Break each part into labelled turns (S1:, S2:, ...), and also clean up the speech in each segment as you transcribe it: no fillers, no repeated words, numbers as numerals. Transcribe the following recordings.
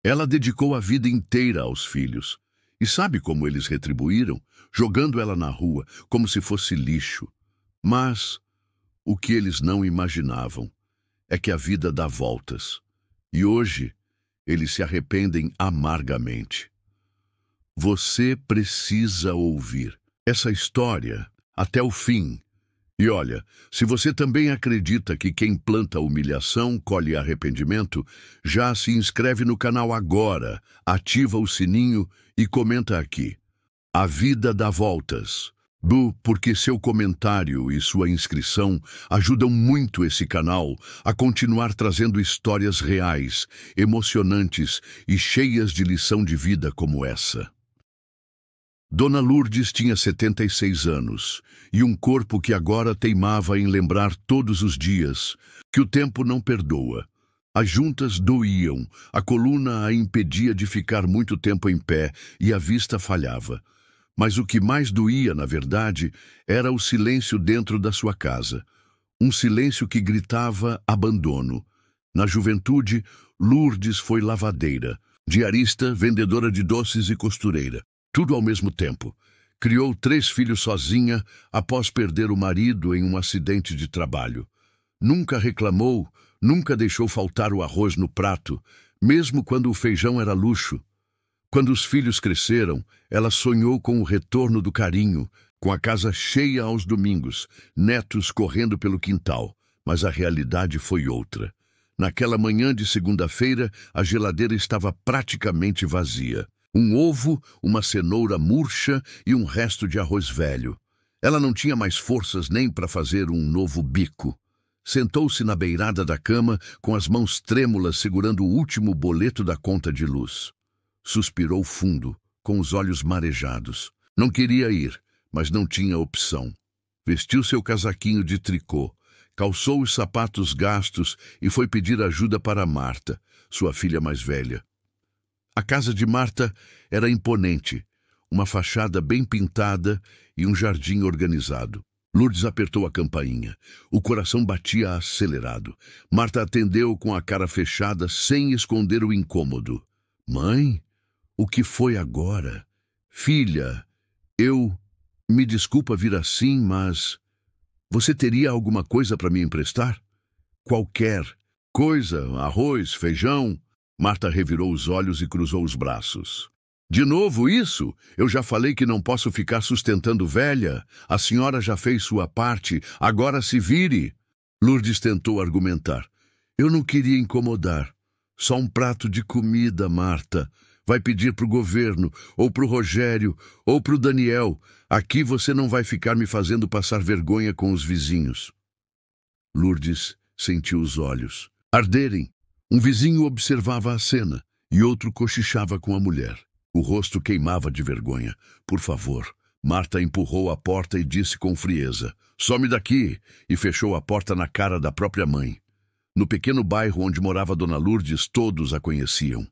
S1: Ela dedicou a vida inteira aos filhos. E sabe como eles retribuíram? Jogando ela na rua, como se fosse lixo. Mas o que eles não imaginavam é que a vida dá voltas. E hoje eles se arrependem amargamente. Você precisa ouvir essa história até o fim. E olha, se você também acredita que quem planta humilhação colhe arrependimento, já se inscreve no canal agora, ativa o sininho e comenta aqui. A vida dá voltas. Porque seu comentário e sua inscrição ajudam muito esse canal a continuar trazendo histórias reais, emocionantes e cheias de lição de vida como essa. Dona Lourdes tinha 76 anos e um corpo que agora teimava em lembrar todos os dias que o tempo não perdoa. As juntas doíam, a coluna a impedia de ficar muito tempo em pé e a vista falhava. Mas o que mais doía, na verdade, era o silêncio dentro da sua casa. Um silêncio que gritava abandono. Na juventude, Lourdes foi lavadeira, diarista, vendedora de doces e costureira. Tudo ao mesmo tempo. Criou 3 filhos sozinha após perder o marido em um acidente de trabalho. Nunca reclamou, nunca deixou faltar o arroz no prato, mesmo quando o feijão era luxo. Quando os filhos cresceram, ela sonhou com o retorno do carinho, com a casa cheia aos domingos, netos correndo pelo quintal. Mas a realidade foi outra. Naquela manhã de segunda-feira, a geladeira estava praticamente vazia. Um ovo, uma cenoura murcha e um resto de arroz velho. Ela não tinha mais forças nem para fazer um novo bico. Sentou-se na beirada da cama, com as mãos trêmulas segurando o último boleto da conta de luz. Suspirou fundo, com os olhos marejados. Não queria ir, mas não tinha opção. Vestiu seu casaquinho de tricô, calçou os sapatos gastos e foi pedir ajuda para Marta, sua filha mais velha. A casa de Marta era imponente, uma fachada bem pintada e um jardim organizado. Lourdes apertou a campainha. O coração batia acelerado. Marta atendeu com a cara fechada, sem esconder o incômodo. Mãe, o que foi agora? Filha, me desculpa vir assim, mas você teria alguma coisa para me emprestar? Qualquer coisa, arroz, feijão. Marta revirou os olhos e cruzou os braços. De novo isso? Eu já falei que não posso ficar sustentando velha. A senhora já fez sua parte, agora se vire. Lourdes tentou argumentar. Eu não queria incomodar. Só um prato de comida, Marta. Vai pedir pro governo, ou pro Rogério, ou pro Daniel. Aqui você não vai ficar me fazendo passar vergonha com os vizinhos. Lourdes sentiu os olhos arderem. Um vizinho observava a cena e outro cochichava com a mulher. O rosto queimava de vergonha. Por favor. Marta empurrou a porta e disse com frieza. Some daqui! E fechou a porta na cara da própria mãe. No pequeno bairro onde morava Dona Lourdes, todos a conheciam.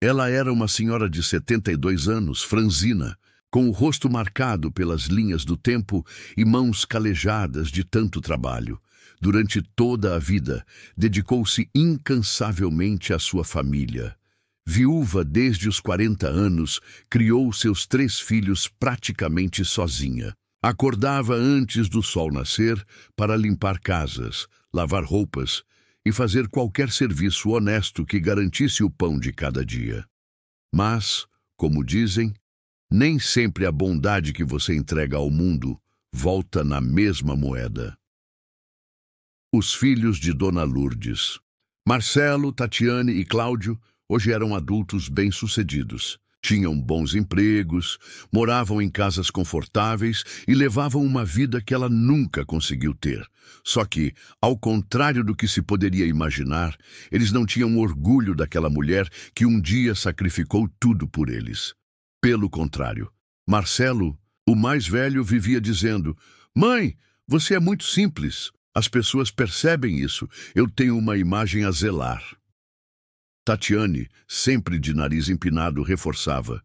S1: Ela era uma senhora de 72 anos, franzina, com o rosto marcado pelas linhas do tempo e mãos calejadas de tanto trabalho. Durante toda a vida, dedicou-se incansavelmente à sua família. Viúva desde os 40 anos, criou seus 3 filhos praticamente sozinha. Acordava antes do sol nascer para limpar casas, lavar roupas e fazer qualquer serviço honesto que garantisse o pão de cada dia. Mas, como dizem, nem sempre a bondade que você entrega ao mundo volta na mesma moeda. Os filhos de Dona Lourdes. Marcelo, Tatiane e Cláudio hoje eram adultos bem-sucedidos. Tinham bons empregos, moravam em casas confortáveis e levavam uma vida que ela nunca conseguiu ter. Só que, ao contrário do que se poderia imaginar, eles não tinham orgulho daquela mulher que um dia sacrificou tudo por eles. Pelo contrário, Marcelo, o mais velho, vivia dizendo: Mãe, você é muito simples. As pessoas percebem isso. Eu tenho uma imagem a zelar. Tatiane, sempre de nariz empinado, reforçava: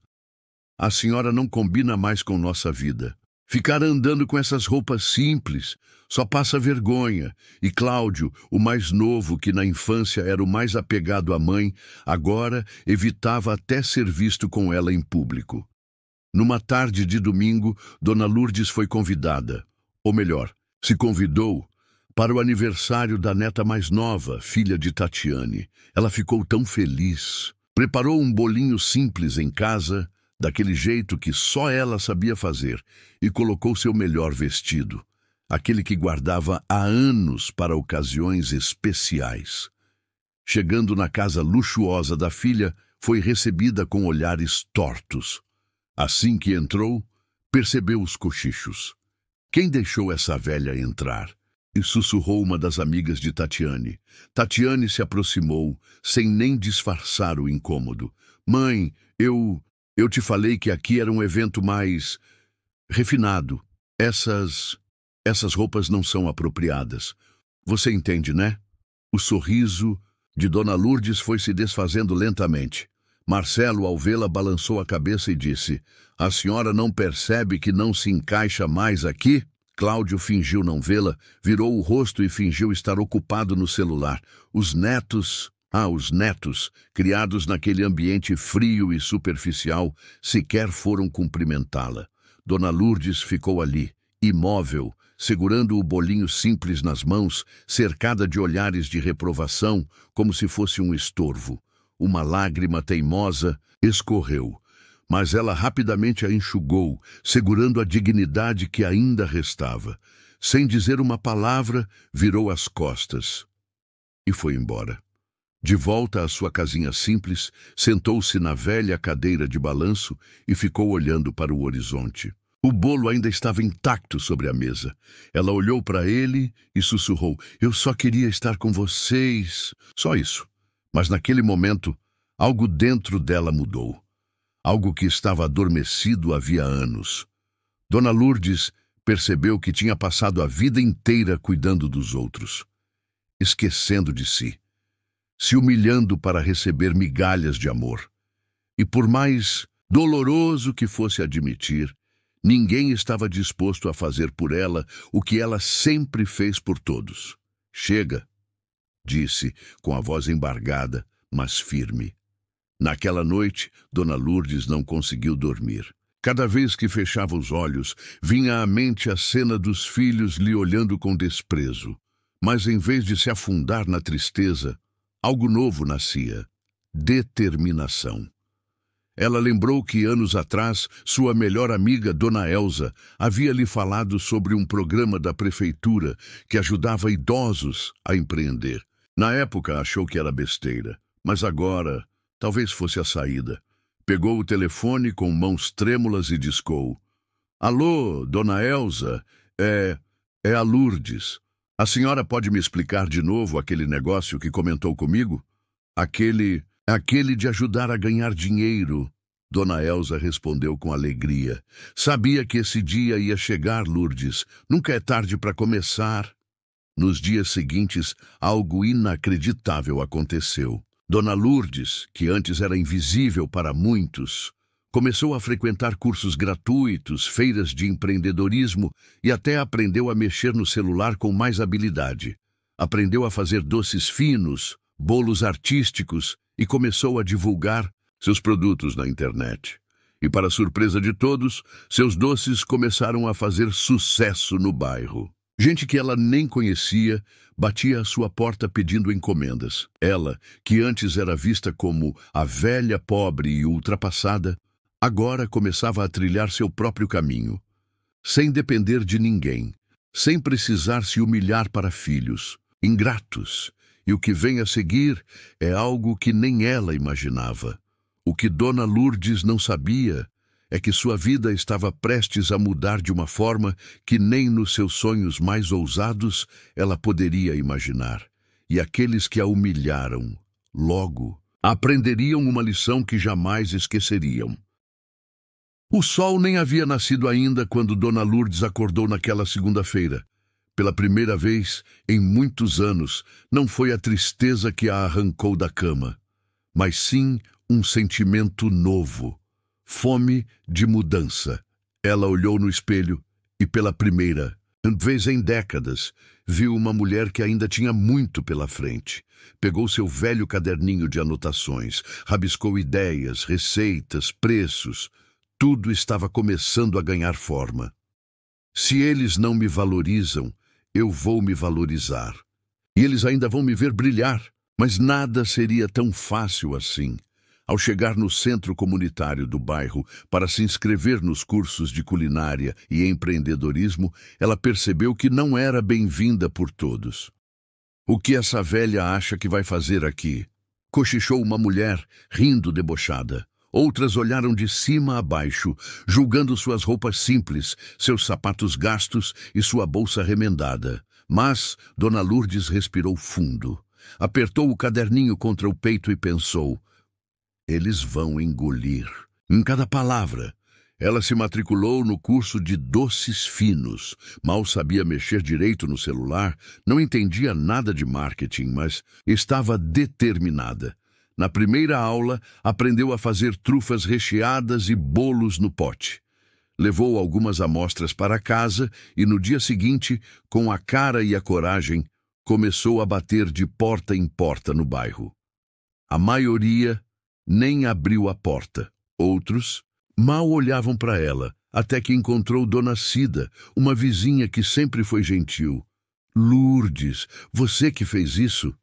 S1: A senhora não combina mais com nossa vida. Ficar andando com essas roupas simples só passa vergonha. E Cláudio, o mais novo, que na infância era o mais apegado à mãe, agora evitava até ser visto com ela em público. Numa tarde de domingo, Dona Lourdes foi convidada, ou melhor, se convidou, para o aniversário da neta mais nova, filha de Tatiane. Ela ficou tão feliz. Preparou um bolinho simples em casa, daquele jeito que só ela sabia fazer, e colocou seu melhor vestido, aquele que guardava há anos para ocasiões especiais. Chegando na casa luxuosa da filha, foi recebida com olhares tortos. Assim que entrou, percebeu os cochichos. Quem deixou essa velha entrar? E sussurrou uma das amigas de Tatiane. Tatiane se aproximou, sem nem disfarçar o incômodo. Mãe, eu te falei que aqui era um evento mais refinado. Essas roupas não são apropriadas. Você entende, né? O sorriso de Dona Lourdes foi se desfazendo lentamente. Marcelo, ao vê-la, balançou a cabeça e disse: A senhora não percebe que não se encaixa mais aqui? Cláudio fingiu não vê-la, virou o rosto e fingiu estar ocupado no celular. Os netos, criados naquele ambiente frio e superficial, sequer foram cumprimentá-la. Dona Lourdes ficou ali, imóvel, segurando o bolinho simples nas mãos, cercada de olhares de reprovação, como se fosse um estorvo. Uma lágrima teimosa escorreu, mas ela rapidamente a enxugou, segurando a dignidade que ainda restava. Sem dizer uma palavra, virou as costas e foi embora. De volta à sua casinha simples, sentou-se na velha cadeira de balanço e ficou olhando para o horizonte. O bolo ainda estava intacto sobre a mesa. Ela olhou para ele e sussurrou: Eu só queria estar com vocês. Só isso. Mas naquele momento, algo dentro dela mudou. Algo que estava adormecido havia anos. Dona Lourdes percebeu que tinha passado a vida inteira cuidando dos outros, esquecendo de si, se humilhando para receber migalhas de amor. E por mais doloroso que fosse admitir, ninguém estava disposto a fazer por ela o que ela sempre fez por todos. Chega, disse, com a voz embargada, mas firme. Naquela noite, Dona Lourdes não conseguiu dormir. Cada vez que fechava os olhos, vinha à mente a cena dos filhos lhe olhando com desprezo. Mas em vez de se afundar na tristeza, algo novo nascia: determinação. Ela lembrou que anos atrás, sua melhor amiga, Dona Elza, havia lhe falado sobre um programa da prefeitura que ajudava idosos a empreender. Na época achou que era besteira, mas agora talvez fosse a saída. Pegou o telefone com mãos trêmulas e discou: Alô, Dona Elza, é a Lourdes. A senhora pode me explicar de novo aquele negócio que comentou comigo? Aquele de ajudar a ganhar dinheiro. Dona Elza respondeu com alegria. Sabia que esse dia ia chegar, Lourdes. Nunca é tarde para começar. Nos dias seguintes, algo inacreditável aconteceu. Dona Lourdes, que antes era invisível para muitos, começou a frequentar cursos gratuitos, feiras de empreendedorismo e até aprendeu a mexer no celular com mais habilidade. Aprendeu a fazer doces finos, bolos artísticos e começou a divulgar seus produtos na internet. E, para surpresa de todos, seus doces começaram a fazer sucesso no bairro. Gente que ela nem conhecia batia à sua porta pedindo encomendas. Ela, que antes era vista como a velha pobre e ultrapassada, agora começava a trilhar seu próprio caminho, sem depender de ninguém, sem precisar se humilhar para filhos ingratos. E o que vem a seguir é algo que nem ela imaginava. O que Dona Lourdes não sabia é que sua vida estava prestes a mudar de uma forma que nem nos seus sonhos mais ousados ela poderia imaginar. E aqueles que a humilharam, logo, aprenderiam uma lição que jamais esqueceriam. O sol nem havia nascido ainda quando Dona Lourdes acordou naquela segunda-feira. Pela primeira vez em muitos anos, não foi a tristeza que a arrancou da cama, mas sim um sentimento novo. Fome de mudança. Ela olhou no espelho E pela primeira vez em décadas, viu uma mulher que ainda tinha muito pela frente. Pegou seu velho caderninho de anotações, rabiscou ideias, receitas, preços. Tudo estava começando a ganhar forma. Se eles não me valorizam, eu vou me valorizar. E eles ainda vão me ver brilhar. Mas nada seria tão fácil assim. Ao chegar no centro comunitário do bairro para se inscrever nos cursos de culinária e empreendedorismo, ela percebeu que não era bem-vinda por todos. O que essa velha acha que vai fazer aqui? Cochichou uma mulher, rindo debochada. Outras olharam de cima a baixo, julgando suas roupas simples, seus sapatos gastos e sua bolsa remendada. Mas Dona Lourdes respirou fundo. Apertou o caderninho contra o peito e pensou: eles vão engolir. Em cada palavra. Ela se matriculou no curso de doces finos. Mal sabia mexer direito no celular, não entendia nada de marketing, mas estava determinada. Na primeira aula, aprendeu a fazer trufas recheadas e bolos no pote. Levou algumas amostras para casa e no dia seguinte, com a cara e a coragem, começou a bater de porta em porta no bairro. A maioria nem abriu a porta. Outros mal olhavam para ela, até que encontrou Dona Cida, uma vizinha que sempre foi gentil. Lourdes, você que fez isso?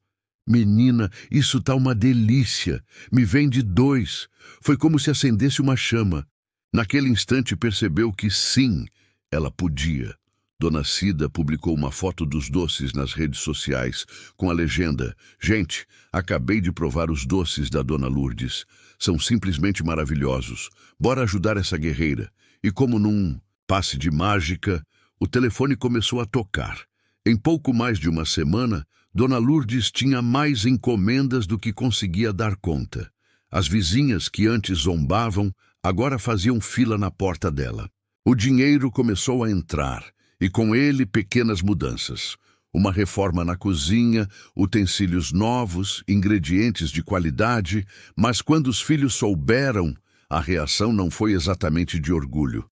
S1: Menina, isso tá uma delícia. Me vende 2. Foi como se acendesse uma chama. Naquele instante percebeu que sim, ela podia. Dona Cida publicou uma foto dos doces nas redes sociais, com a legenda: gente, acabei de provar os doces da Dona Lourdes. São simplesmente maravilhosos. Bora ajudar essa guerreira. E como num passe de mágica, o telefone começou a tocar. Em pouco mais de uma semana, Dona Lourdes tinha mais encomendas do que conseguia dar conta. As vizinhas que antes zombavam, agora faziam fila na porta dela. O dinheiro começou a entrar. E com ele pequenas mudanças. Uma reforma na cozinha, utensílios novos, ingredientes de qualidade, mas quando os filhos souberam, a reação não foi exatamente de orgulho.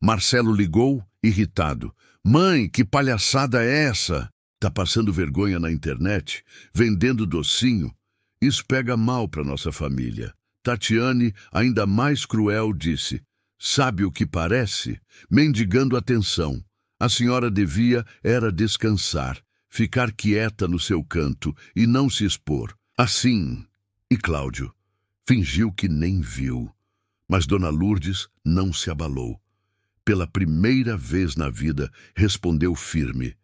S1: Marcelo ligou, irritado. Mãe, que palhaçada é essa? Tá passando vergonha na internet? Vendendo docinho? Isso pega mal para nossa família. Tatiane, ainda mais cruel, disse: sabe o que parece? Mendigando atenção. A senhora devia era descansar, ficar quieta no seu canto e não se expor. Assim. E Cláudio fingiu que nem viu. Mas Dona Lourdes não se abalou. Pela primeira vez na vida, respondeu firme: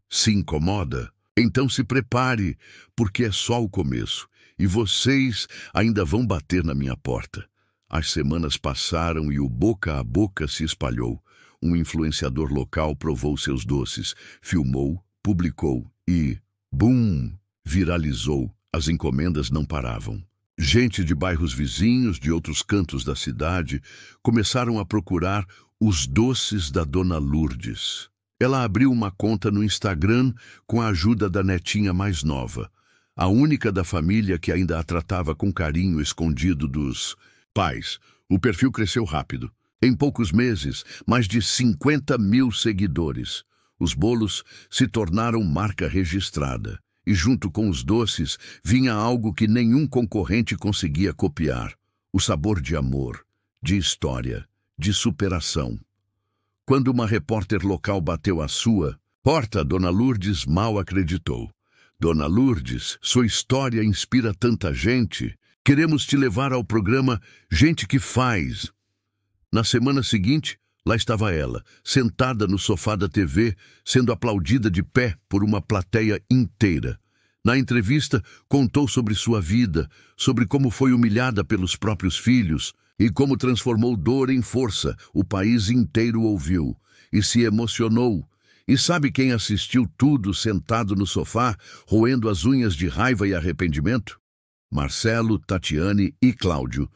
S1: se incomoda? Então se prepare, porque é só o começo. E vocês ainda vão bater na minha porta. As semanas passaram e o boca a boca se espalhou. Um influenciador local provou seus doces, filmou, publicou e, bum, viralizou. As encomendas não paravam. Gente de bairros vizinhos, de outros cantos da cidade, começaram a procurar os doces da Dona Lourdes. Ela abriu uma conta no Instagram com a ajuda da netinha mais nova, a única da família que ainda a tratava com carinho escondido dos pais. O perfil cresceu rápido. Em poucos meses, mais de 50 mil seguidores. Os bolos se tornaram marca registrada. E junto com os doces, vinha algo que nenhum concorrente conseguia copiar. O sabor de amor, de história, de superação. Quando uma repórter local bateu à sua porta, Dona Lourdes mal acreditou. Dona Lourdes, sua história inspira tanta gente. Queremos te levar ao programa Gente que Faz. Na semana seguinte, lá estava ela, sentada no sofá da TV, sendo aplaudida de pé por uma plateia inteira. Na entrevista, contou sobre sua vida, sobre como foi humilhada pelos próprios filhos e como transformou dor em força. O país inteiro ouviu e se emocionou. E sabe quem assistiu tudo sentado no sofá, roendo as unhas de raiva e arrependimento? Marcelo, Tatiane e Cláudio.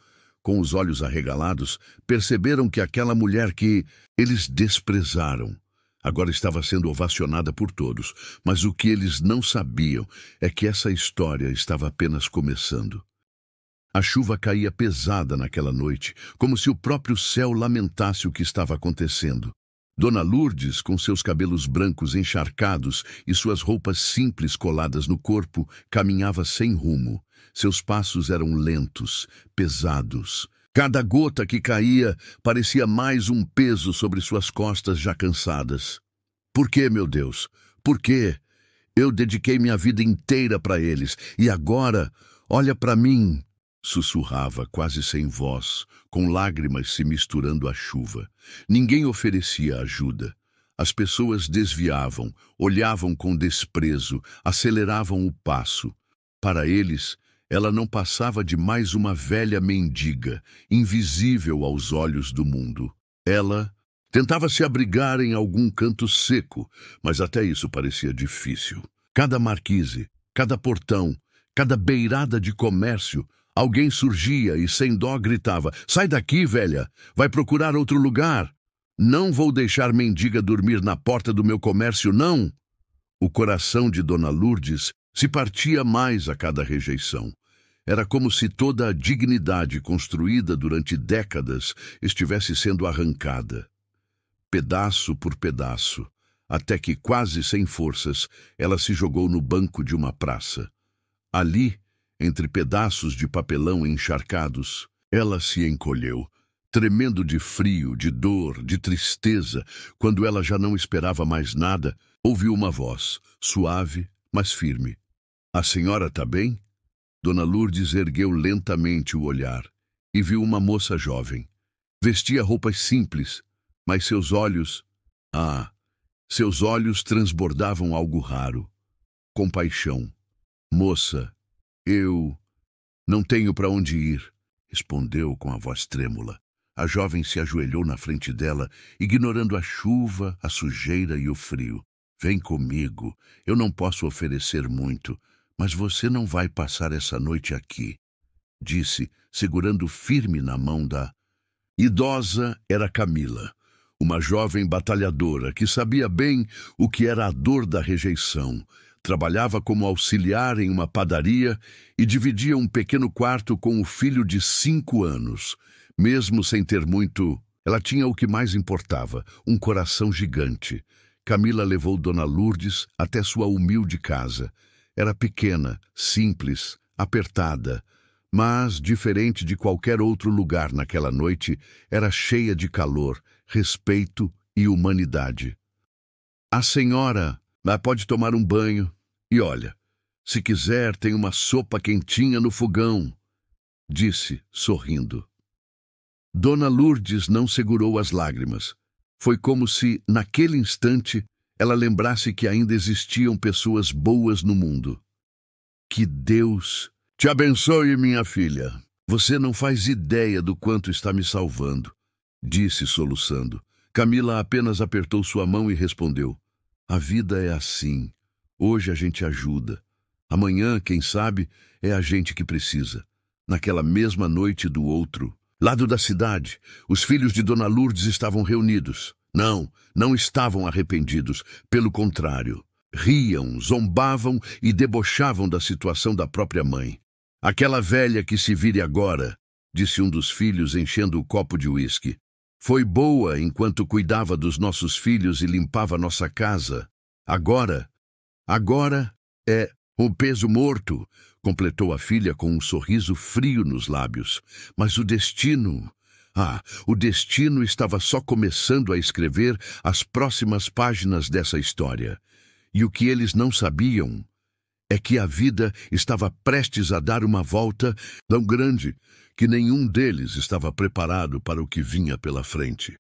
S1: Com os olhos arregalados, perceberam que aquela mulher que eles desprezaram agora estava sendo ovacionada por todos. Mas o que eles não sabiam é que essa história estava apenas começando. A chuva caía pesada naquela noite, como se o próprio céu lamentasse o que estava acontecendo. Dona Lourdes, com seus cabelos brancos encharcados e suas roupas simples coladas no corpo, caminhava sem rumo. Seus passos eram lentos, pesados. Cada gota que caía parecia mais um peso sobre suas costas já cansadas. Por quê, meu Deus? Por quê? Eu dediquei minha vida inteira para eles, e agora, olha para mim, sussurrava, quase sem voz, com lágrimas se misturando à chuva. Ninguém oferecia ajuda. As pessoas desviavam, olhavam com desprezo, aceleravam o passo. Para eles, ela não passava de mais uma velha mendiga, invisível aos olhos do mundo. Ela tentava se abrigar em algum canto seco, mas até isso parecia difícil. Cada marquise, cada portão, cada beirada de comércio, alguém surgia e sem dó gritava: "Sai daqui, velha! Vai procurar outro lugar! Não vou deixar mendiga dormir na porta do meu comércio, não!" O coração de Dona Lourdes se partia mais a cada rejeição. Era como se toda a dignidade construída durante décadas estivesse sendo arrancada. Pedaço por pedaço, até que, quase sem forças, ela se jogou no banco de uma praça. Ali, entre pedaços de papelão encharcados, ela se encolheu, tremendo de frio, de dor, de tristeza. Quando ela já não esperava mais nada, ouviu uma voz, suave, mas firme. "A senhora está bem?" Dona Lourdes ergueu lentamente o olhar e viu uma moça jovem. Vestia roupas simples, mas seus olhos transbordavam algo raro. Compaixão. "Moça, eu não tenho para onde ir", respondeu com a voz trêmula. A jovem se ajoelhou na frente dela, ignorando a chuva, a sujeira e o frio. "Vem comigo. Eu não posso oferecer muito, mas você não vai passar essa noite aqui", disse, segurando firme na mão da idosa. Era Camila, uma jovem batalhadora que sabia bem o que era a dor da rejeição. Trabalhava como auxiliar em uma padaria e dividia um pequeno quarto com o filho de 5 anos. Mesmo sem ter muito, ela tinha o que mais importava, um coração gigante. Camila levou Dona Lourdes até sua humilde casa. Era pequena, simples, apertada, mas, diferente de qualquer outro lugar naquela noite, era cheia de calor, respeito e humanidade. "A senhora pode tomar um banho e, olha, se quiser, tem uma sopa quentinha no fogão", disse, sorrindo. Dona Lourdes não segurou as lágrimas. Foi como se, naquele instante, ela lembrasse que ainda existiam pessoas boas no mundo. "Que Deus te abençoe, minha filha. Você não faz ideia do quanto está me salvando", disse, soluçando. Camila apenas apertou sua mão e respondeu: "A vida é assim. Hoje a gente ajuda. Amanhã, quem sabe, é a gente que precisa." Naquela mesma noite do outro lado da cidade, os filhos de Dona Lourdes estavam reunidos. Não estavam arrependidos. Pelo contrário, riam, zombavam e debochavam da situação da própria mãe. "Aquela velha que se vire agora", disse um dos filhos, enchendo o copo de uísque. "Foi boa enquanto cuidava dos nossos filhos e limpava nossa casa. Agora é o peso morto", completou a filha com um sorriso frio nos lábios. Mas o destino estava só começando a escrever as próximas páginas dessa história. E o que eles não sabiam é que a vida estava prestes a dar uma volta tão grande que nenhum deles estava preparado para o que vinha pela frente.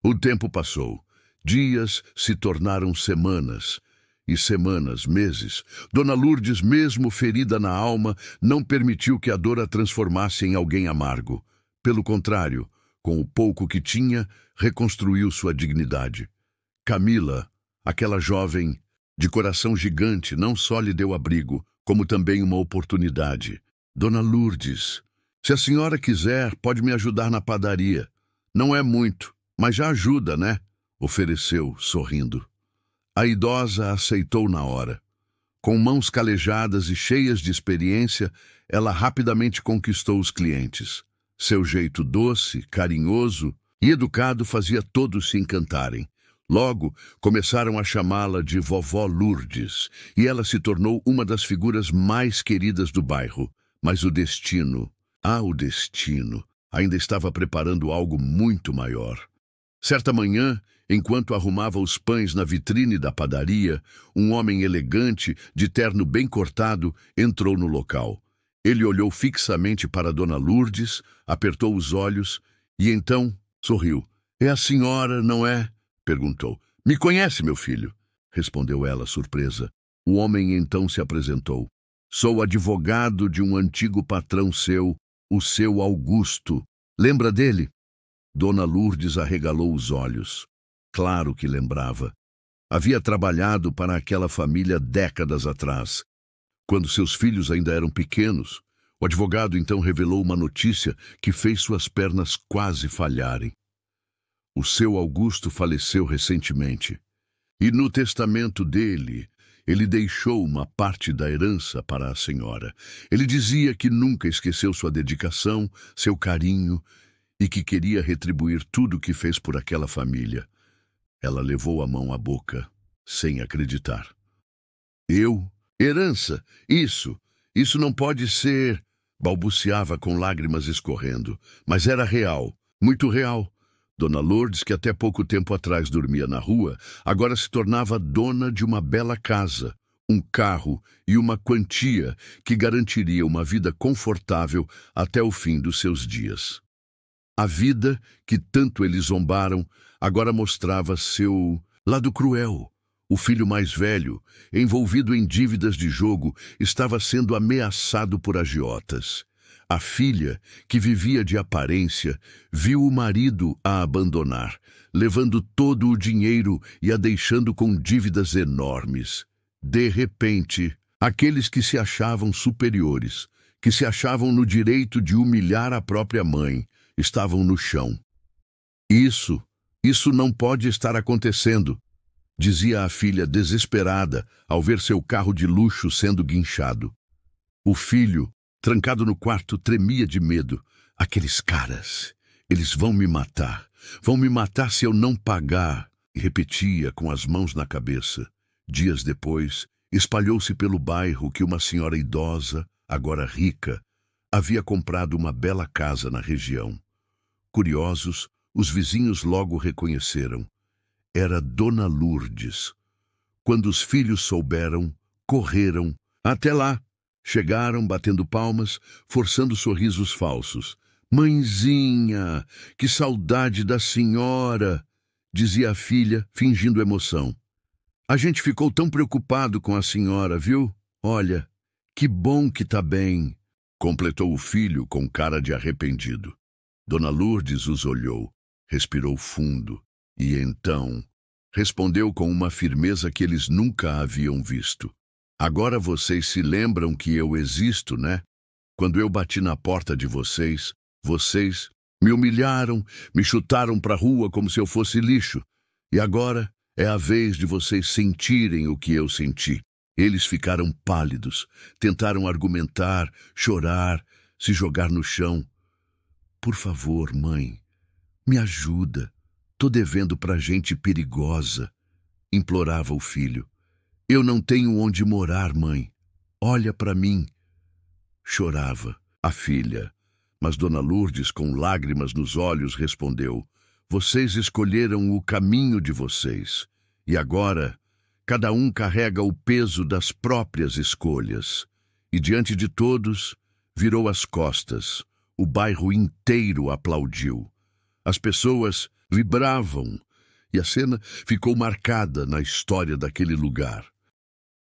S1: O tempo passou. Dias se tornaram semanas, e semanas, meses. Dona Lourdes, mesmo ferida na alma, não permitiu que a dor a transformasse em alguém amargo. Pelo contrário, com o pouco que tinha, reconstruiu sua dignidade. Camila, aquela jovem de coração gigante, não só lhe deu abrigo, como também uma oportunidade. "Dona Lourdes, se a senhora quiser, pode me ajudar na padaria. Não é muito, mas já ajuda, né?", ofereceu, sorrindo. A idosa aceitou na hora. Com mãos calejadas e cheias de experiência, ela rapidamente conquistou os clientes. Seu jeito doce, carinhoso E educado fazia todos se encantarem. Logo, começaram a chamá-la de Vovó Lourdes, e ela se tornou uma das figuras mais queridas do bairro. Mas o destino, o destino, ainda estava preparando algo muito maior. Certa manhã, enquanto arrumava os pães na vitrine da padaria, um homem elegante, de terno bem cortado, entrou no local. Ele olhou fixamente para Dona Lourdes, apertou os olhos e então sorriu. "É a senhora, não é?" perguntou. "Me conhece, meu filho?" respondeu ela, surpresa. O homem então se apresentou. "Sou advogado de um antigo patrão seu, o seu Augusto. Lembra dele?" Dona Lourdes arregalou os olhos. Claro que lembrava. Havia trabalhado para aquela família décadas atrás, quando seus filhos ainda eram pequenos. O advogado então revelou uma notícia que fez suas pernas quase falharem. O seu Augusto faleceu recentemente, e no testamento dele, ele deixou uma parte da herança para a senhora. Ele dizia que nunca esqueceu sua dedicação, seu carinho, e que queria retribuir tudo o que fez por aquela família. Ela levou a mão à boca, sem acreditar. "Eu? Herança? Isso não pode ser..." balbuciava com lágrimas escorrendo. Mas era real, muito real. Dona Lourdes, que até pouco tempo atrás dormia na rua, agora se tornava dona de uma bela casa, um carro e uma quantia que garantiria uma vida confortável até o fim dos seus dias. A vida que tanto eles zombaram agora mostrava seu lado cruel. O filho mais velho, envolvido em dívidas de jogo, estava sendo ameaçado por agiotas. A filha, que vivia de aparência, viu o marido a abandonar, levando todo o dinheiro e a deixando com dívidas enormes. De repente, aqueles que se achavam superiores, que se achavam no direito de humilhar a própria mãe, estavam no chão. Isso não pode estar acontecendo", dizia a filha desesperada ao ver seu carro de luxo sendo guinchado. O filho, trancado no quarto, tremia de medo. "Aqueles caras, eles vão me matar se eu não pagar", e repetia com as mãos na cabeça. Dias depois, espalhou-se pelo bairro que uma senhora idosa, agora rica, havia comprado uma bela casa na região. Curiosos, os vizinhos logo reconheceram. Era Dona Lourdes. Quando os filhos souberam, correram até lá. Chegaram batendo palmas, forçando sorrisos falsos. "Mãezinha, que saudade da senhora", dizia a filha, fingindo emoção. "A gente ficou tão preocupado com a senhora, viu? Olha, que bom que tá bem", completou o filho com cara de arrependido. Dona Lourdes os olhou, respirou fundo e então respondeu com uma firmeza que eles nunca haviam visto. "Agora vocês se lembram que eu existo, né? Quando eu bati na porta de vocês me humilharam, me chutaram para a rua como se eu fosse lixo. E agora é a vez de vocês sentirem o que eu senti." Eles ficaram pálidos, tentaram argumentar, chorar, se jogar no chão. "Por favor, mãe, me ajuda. Tô devendo pra gente perigosa", implorava o filho. "Eu não tenho onde morar, mãe. Olha para mim." Chorava a filha, mas Dona Lourdes, com lágrimas nos olhos, respondeu: "Vocês escolheram o caminho de vocês, e agora cada um carrega o peso das próprias escolhas." E diante de todos, virou as costas. O bairro inteiro aplaudiu. As pessoas vibravam, e a cena ficou marcada na história daquele lugar.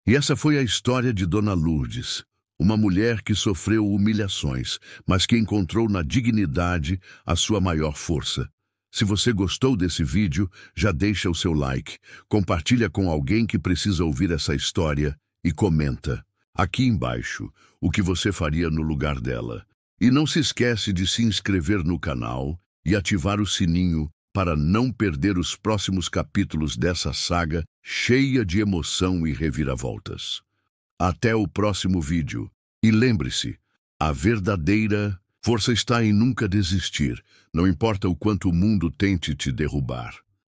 S1: E essa foi a história de Dona Lourdes, uma mulher que sofreu humilhações, mas que encontrou na dignidade a sua maior força. Se você gostou desse vídeo, já deixa o seu like, compartilha com alguém que precisa ouvir essa história e comenta aqui embaixo o que você faria no lugar dela. E não se esquece de se inscrever no canal e ativar o sininho para não perder os próximos capítulos dessa saga cheia de emoção e reviravoltas. Até o próximo vídeo. E lembre-se, a verdadeira Força está em nunca desistir, não importa o quanto o mundo tente te derrubar.